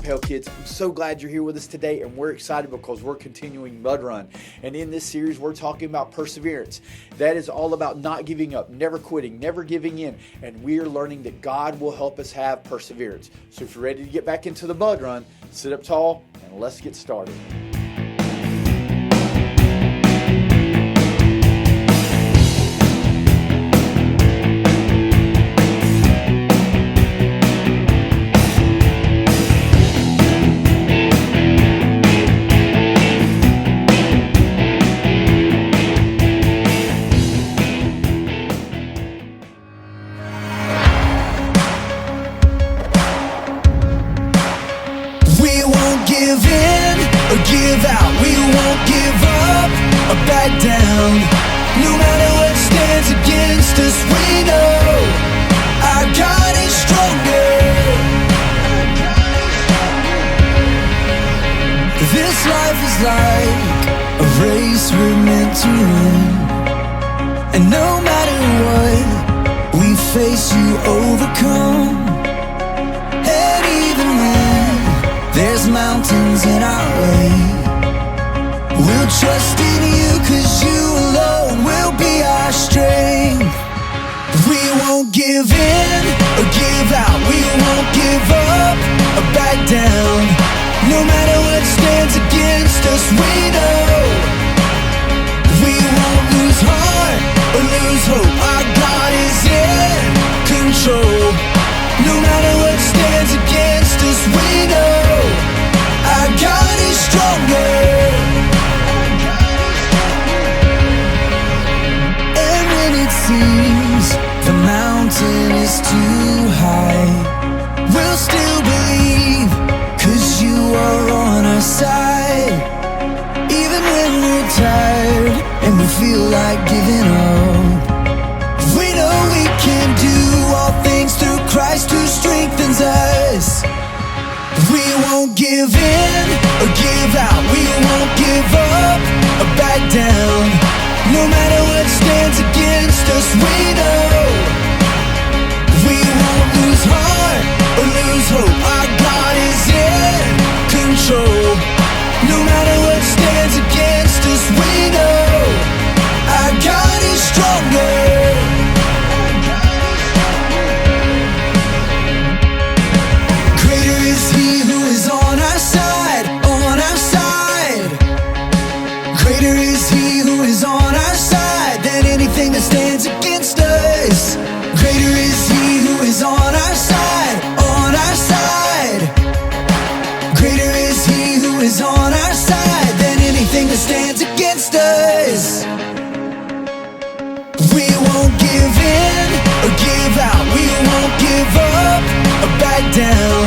Propel Kids. I'm so glad you're here with us today, and we're excited because we're continuing Mud Run. And in this series, we're talking about perseverance. That is all about not giving up, never quitting, never giving in. And we are learning that God will help us have perseverance. So if you're ready to get back into the Mud Run, sit up tall and let's get started. Give in or give out, we won't give up or back down. No matter what stands against us, we know our God is stronger. This life is like a race we're meant to win, and no matter what we face, you overcome. And even when there's mountains in our way, we'll trust in you, 'cause you alone will be our strength. We won't give in or give out, we won't give up or back down. No matter what stands against us, we know we won't lose heart or lose hope. Our God is in control. No matter what stands against us, we know our God is stronger. And when it seems the mountain is too high, we'll still believe, 'cause you are on our side. Even when we're tired and we feel like giving up, we know we can do all things through Christ who strengthens us. We won't give in or give out, we won't give up or back down. No matter what stands against us, we know we won't lose heart or lose hope. Our God is in control. No matter what stands against us, we know our God is stronger. Greater is He who is on our side, on our side. Greater is He who is on our side than anything that stands against us. Greater is He who is on our side, on our side. Greater is He who is on our side than anything that stands against us. We won't give in or give out, we won't give up or back down.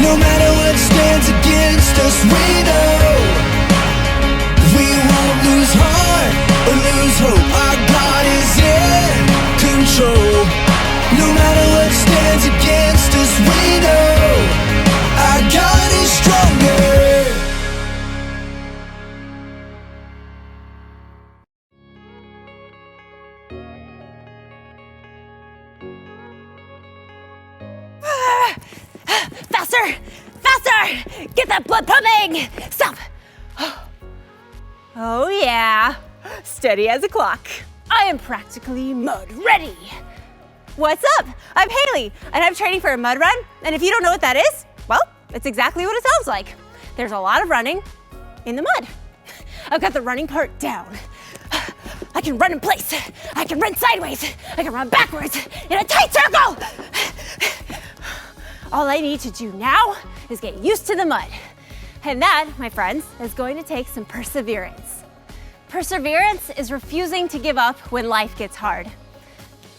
No matter what stands against us, we know we won't lose heart or lose hope. Our God is in control. No matter what stands against us, we know our God is stronger. Faster! Faster! Get that blood pumping! Stop! Oh yeah, steady as a clock. I am practically mud ready. What's up? I'm Haley, and I'm training for a mud run. And if you don't know what that is, well, it's exactly what it sounds like. There's a lot of running in the mud. I've got the running part down. I can run in place. I can run sideways. I can run backwards in a tight circle. All I need to do now is get used to the mud. And that, my friends, is going to take some perseverance. Perseverance is refusing to give up when life gets hard.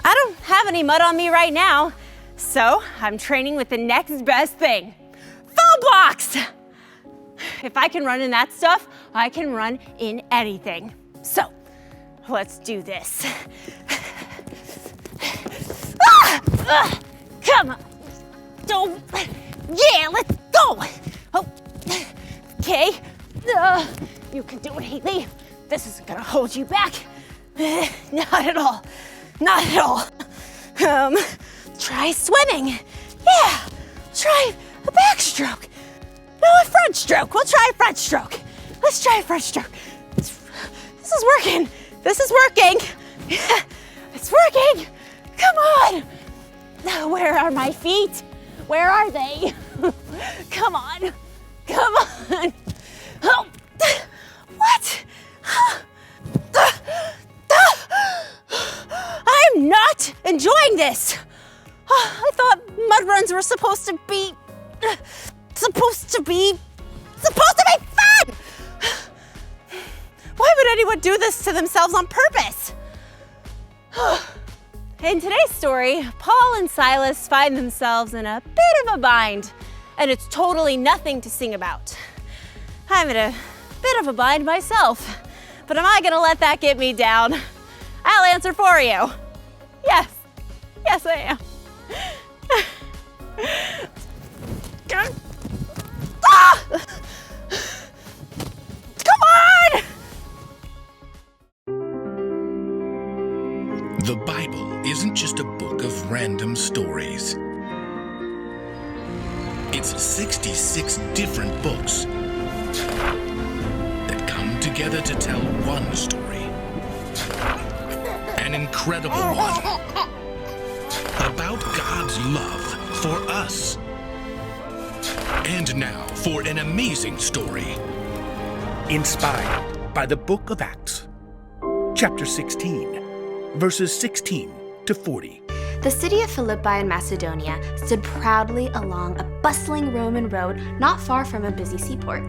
I don't have any mud on me right now, so I'm training with the next best thing, foam blocks. If I can run in that stuff, I can run in anything. So, let's do this. Come on. Don't. Yeah, let's go. Oh, okay. You can do it, Haley. This isn't gonna hold you back. Not at all. Not at all. Try swimming. Yeah, try a backstroke. No, a front stroke. We'll try a front stroke. Let's try a front stroke. This is working. This is working. It's working. Come on. Now, where are my feet? Where are they? Come on. Come on. Oh. What? I'm not enjoying this. I thought mud runs were supposed to be fun. Why would anyone do this to themselves on purpose? In today's story, Paul and Silas find themselves in a bit of a bind, and it's totally nothing to sing about. I'm in a bit of a bind myself, but am I gonna let that get me down? I'll answer for you. Yes, I am. Come on! The Bible isn't just a book of random stories. It's 66 different books that come together to tell one story. An incredible one. About God's love for us. And now for an amazing story. Inspired by the book of Acts, chapter 16, verses 16 to 40. The city of Philippi in Macedonia stood proudly along a bustling Roman road not far from a busy seaport.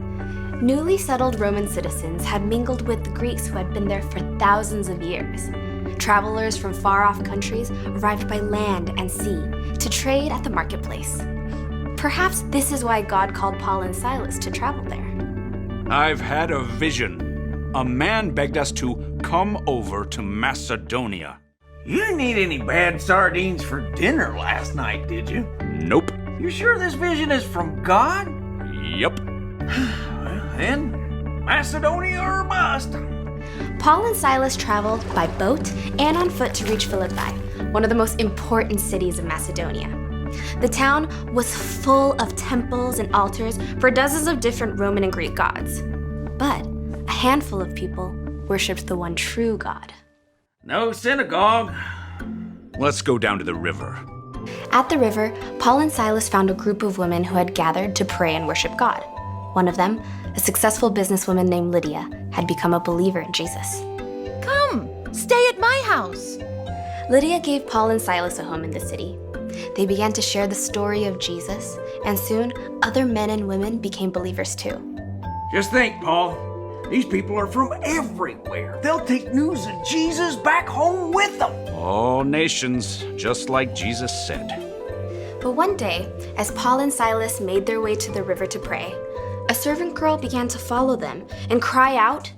Newly settled Roman citizens had mingled with the Greeks who had been there for thousands of years. Travelers from far-off countries arrived by land and sea to trade at the marketplace. Perhaps this is why God called Paul and Silas to travel there. I've had a vision. A man begged us to come over to Macedonia. You didn't eat any bad sardines for dinner last night, did you? Nope. You sure this vision is from God? Yup. Well, then, Macedonia or bust. Paul and Silas traveled by boat and on foot to reach Philippi, one of the most important cities of Macedonia. The town was full of temples and altars for dozens of different Roman and Greek gods. But a handful of people worshipped the one true God. No synagogue. Let's go down to the river. At the river, Paul and Silas found a group of women who had gathered to pray and worship God. One of them, a successful businesswoman named Lydia, had become a believer in Jesus. Come, stay at my house. Lydia gave Paul and Silas a home in the city. They began to share the story of Jesus, and soon other men and women became believers too. Just think, Paul. These people are from everywhere. They'll take news of Jesus back home with them. All nations, just like Jesus said. But one day, as Paul and Silas made their way to the river to pray, a servant girl began to follow them and cry out,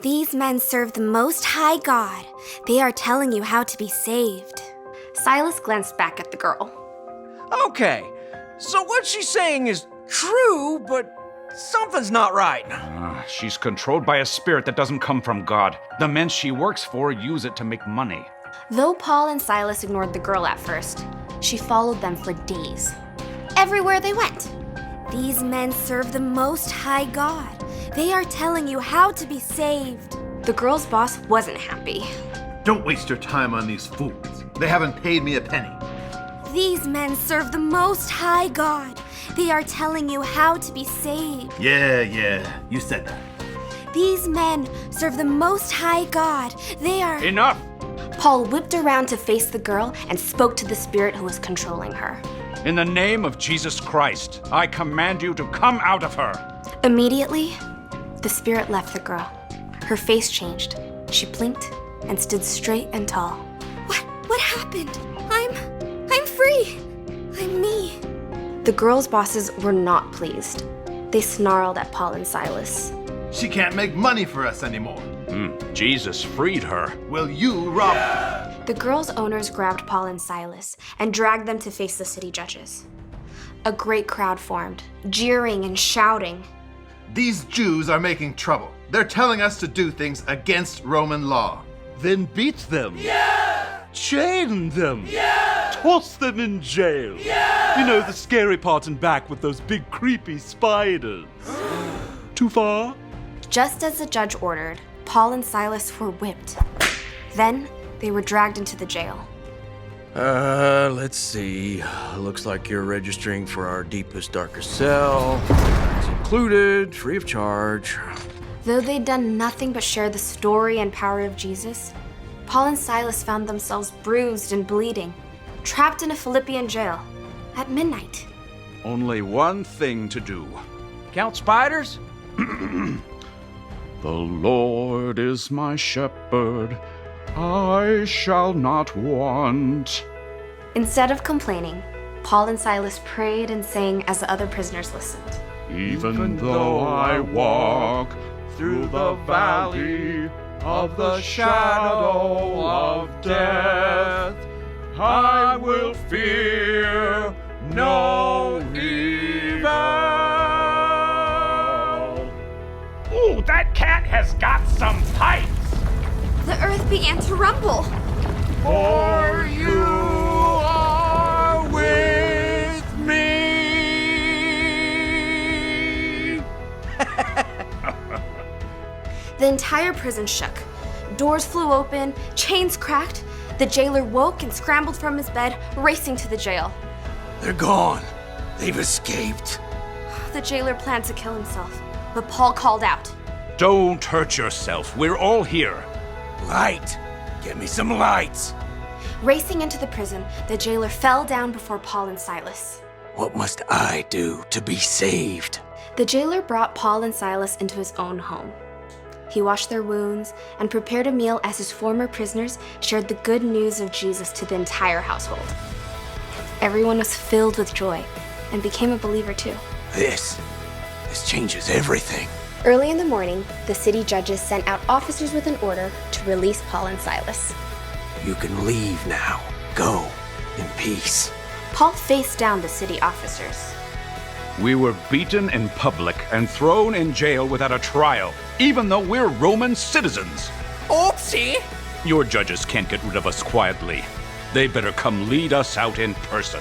"These men serve the Most High God. They are telling you how to be saved." Silas glanced back at the girl. Okay, so what she's saying is true, but something's not right. She's controlled by a spirit that doesn't come from God. The men she works for use it to make money. Though Paul and Silas ignored the girl at first, she followed them for days. Everywhere they went. "These men serve the Most High God. They are telling you how to be saved." The girl's boss wasn't happy. Don't waste your time on these fools. They haven't paid me a penny. "These men serve the Most High God. They are telling you how to be saved." Yeah, you said that. "These men serve the Most High God. They are..." Enough! Paul whipped around to face the girl and spoke to the spirit who was controlling her. In the name of Jesus Christ, I command you to come out of her. Immediately, the spirit left the girl. Her face changed. She blinked and stood straight and tall. What happened? I'm free. I'm me. The girl's bosses were not pleased. They snarled at Paul and Silas. She can't make money for us anymore. Jesus freed her. Will you rob her? The girl's owners grabbed Paul and Silas and dragged them to face the city judges. A great crowd formed, jeering and shouting. These Jews are making trouble. They're telling us to do things against Roman law. Then beat them. Yeah! Chain them. Yeah! Toss them in jail. Yeah! You know, the scary part and back with those big creepy spiders. Too far? Just as the judge ordered, Paul and Silas were whipped. Then they were dragged into the jail. Let's see. Looks like you're registering for our deepest, darkest cell. It's included, free of charge. Though they'd done nothing but share the story and power of Jesus, Paul and Silas found themselves bruised and bleeding, trapped in a Philippian jail at midnight. Only one thing to do. Count spiders? The Lord is my shepherd, I shall not want. Instead of complaining, Paul and Silas prayed and sang as the other prisoners listened. Even though I walk through the valley of the shadow of death, I will fear no evil. Ooh, that cat has got some pipes. The earth began to rumble. For you are with me. The entire prison shook. Doors flew open, chains cracked. The jailer woke and scrambled from his bed, racing to the jail. They're gone. They've escaped. The jailer planned to kill himself, but Paul called out. Don't hurt yourself. We're all here. Light! Get me some lights! Racing into the prison, the jailer fell down before Paul and Silas. What must I do to be saved? The jailer brought Paul and Silas into his own home. He washed their wounds and prepared a meal as his former prisoners shared the good news of Jesus to the entire household. Everyone was filled with joy and became a believer too. This changes everything. Early in the morning, the city judges sent out officers with an order to release Paul and Silas. You can leave now. Go in peace. Paul faced down the city officers. We were beaten in public and thrown in jail without a trial, even though we're Roman citizens. Oopsie! Your judges can't get rid of us quietly. They better come lead us out in person.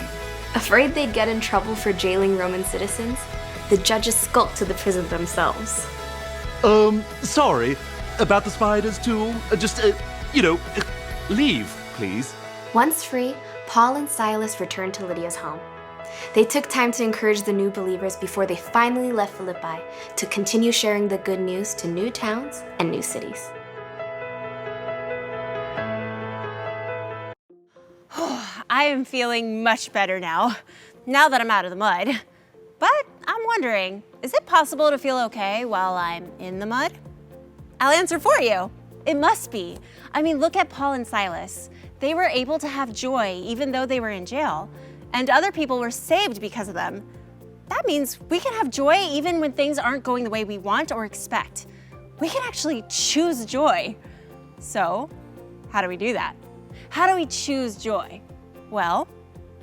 Afraid they'd get in trouble for jailing Roman citizens, the judges skulked to the prison themselves. Sorry. About the spiders, too? Leave, please. Once free, Paul and Silas returned to Lydia's home. They took time to encourage the new believers before they finally left Philippi to continue sharing the good news to new towns and new cities. I am feeling much better now that I'm out of the mud. But I'm wondering, is it possible to feel okay while I'm in the mud? I'll answer for you. It must be. I mean, look at Paul and Silas. They were able to have joy even though they were in jail, and other people were saved because of them. That means we can have joy even when things aren't going the way we want or expect. We can actually choose joy. So, how do we do that? How do we choose joy? Well,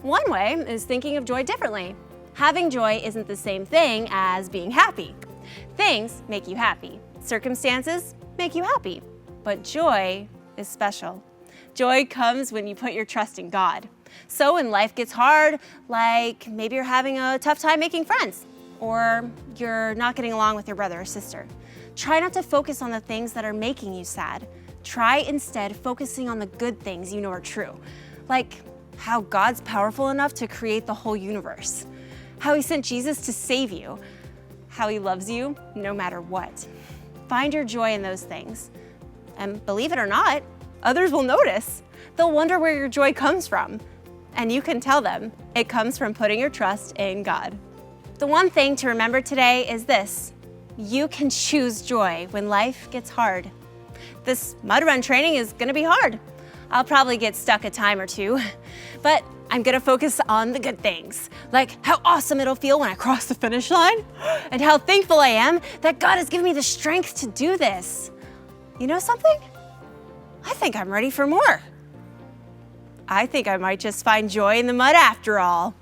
one way is thinking of joy differently. Having joy isn't the same thing as being happy. Things make you happy. Circumstances make you happy. But joy is special. Joy comes when you put your trust in God. So when life gets hard, like maybe you're having a tough time making friends, or you're not getting along with your brother or sister, try not to focus on the things that are making you sad. Try instead focusing on the good things you know are true, like how God's powerful enough to create the whole universe, how He sent Jesus to save you, how He loves you no matter what. Find your joy in those things. And believe it or not, others will notice. They'll wonder where your joy comes from. And you can tell them it comes from putting your trust in God. The one thing to remember today is this: you can choose joy when life gets hard. This mud run training is gonna be hard. I'll probably get stuck a time or two, but I'm gonna focus on the good things, like how awesome it'll feel when I cross the finish line, and how thankful I am that God has given me the strength to do this. You know something? I think I'm ready for more. I think I might just find joy in the mud after all.